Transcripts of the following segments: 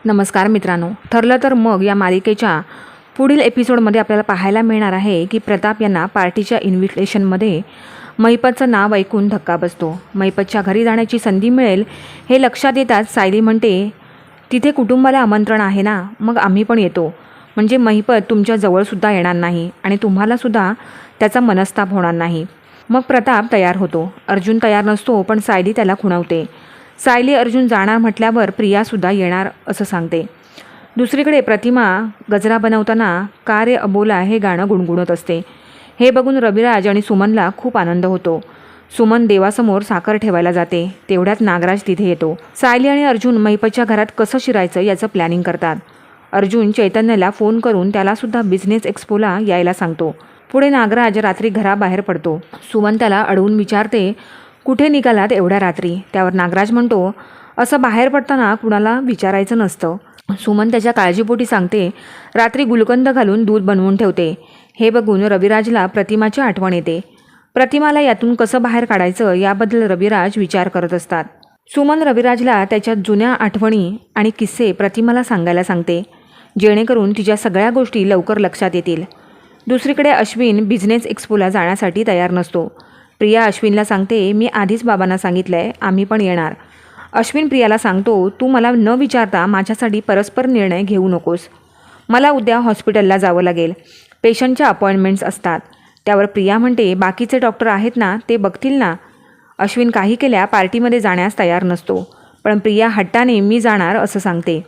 नमस्कार मित्रांनो, ठरलं तर मग या मालिकेच्या पुढील एपिसोडमध्ये आपल्याला पाहायला मिळणार आहे की प्रताप यांना पार्टीच्या इन्व्हिटेशनमध्ये महिपतचं नाव ऐकून धक्का बसतो. महिपतच्या घरी जाण्याची संधी मिळेल हे लक्षात येताच सायली म्हणते, तिथे कुटुंबाला आमंत्रण आहे ना, मग आम्ही पण येतो. म्हणजे महिपत तुमच्या जवळसुद्धा येणार नाही आणि तुम्हालासुद्धा त्याचा मनस्ताप होणार नाही. मग प्रताप तयार होतो. अर्जुन तयार नसतो, पण सायली त्याला खुणवते. सायली अर्जुन जाणार म्हटल्यावर प्रियासुद्धा येणार असं सांगते. दुसरीकडे प्रतिमा गजरा बनवताना का रे अबोला हे गाणं गुणगुणत असते. हे बघून रविराज आणि सुमनला खूप आनंद होतो. सुमन देवासमोर साखर ठेवायला जाते. तेवढ्यात नागराज तिथे येतो. सायली आणि अर्जुन महिपतच्या घरात कसं शिरायचं याचं प्लॅनिंग करतात. अर्जुन चैतन्यला फोन करून त्यालासुद्धा बिझनेस एक्स्पोला यायला सांगतो. पुढे नागराज रात्री घराबाहेर पडतो. सुमन त्याला अडवून विचारते, कुठे निघालात एवढ्या रात्री? त्यावर नागराज म्हणतो, असं बाहेर पडताना कुणाला विचारायचं नसतं. सुमन त्याच्या काळजीपोटी सांगते, रात्री गुलकंद घालून दूध बनवून ठेवते. हे बघून रविराजला प्रतिमाची आठवण येते. प्रतिमाला यातून कसं बाहेर काढायचं याबद्दल रविराज विचार करत असतात. सुमन रविराजला त्याच्या जुन्या आठवणी आणि किस्से प्रतिमाला सांगायला सांगते, जेणेकरून तिच्या सगळ्या गोष्टी लवकर लक्षात येतील. दुसरीकडे अश्विन बिझनेस एक्स्पोला जाण्यासाठी तयार नसतो. प्रिया अश्विनला सांगते, मी आधीच बाबांना सांगितलं आहे, आम्ही पण येणार. अश्विन प्रियाला सांगतो, तू मला न विचारता माझ्यासाठी परस्पर निर्णय घेऊ नकोस. मला उद्या हॉस्पिटलला जावं लागेल. पेशंटच्या अपॉइंटमेंट्स असतात. त्यावर प्रिया म्हणते, बाकीचे डॉक्टर आहेत ना, ते बघतील ना. अश्विन काही केल्या पार्टीमध्ये जाण्यास तयार नसतो, पण प्रिया हट्टाने मी जाणार असं सांगते.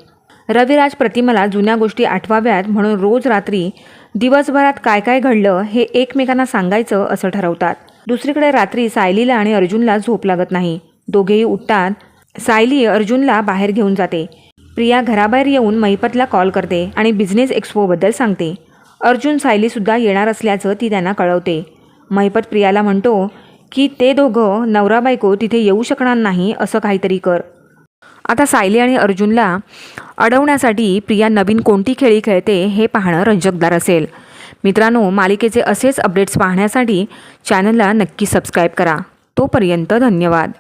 रविराज प्रतिमाला जुन्या गोष्टी आठवाव्यात म्हणून रोज रात्री दिवसभरात काय काय घडलं हे एकमेकांना सांगायचं असं ठरवतात. दुसरीकडे रात्री सायलीला आणि अर्जुनला झोप लागत नाही. दोघेही उठतात. सायली अर्जुनला बाहेर घेऊन जाते. प्रिया घराबाहेर येऊन महिपतला कॉल करते आणि बिझनेस एक्स्पोबद्दल सांगते. अर्जुन सायलीसुद्धा येणार असल्याचं ती त्यांना कळवते. महिपत प्रियाला म्हणतो की ते दोघं नवरा बायको तिथे येऊ शकणार नाही, असं काहीतरी कर. आता सायली आणि अर्जुनला अडवण्यासाठी प्रिया नवीन कोणती खेळी खेळते हे पाहणं रंजकदार असेल. मित्रांनो, मालिकेचे असेच अपडेट्स पाहण्यासाठी चॅनलला नक्की सबस्क्राईब करा. तोपर्यंत धन्यवाद.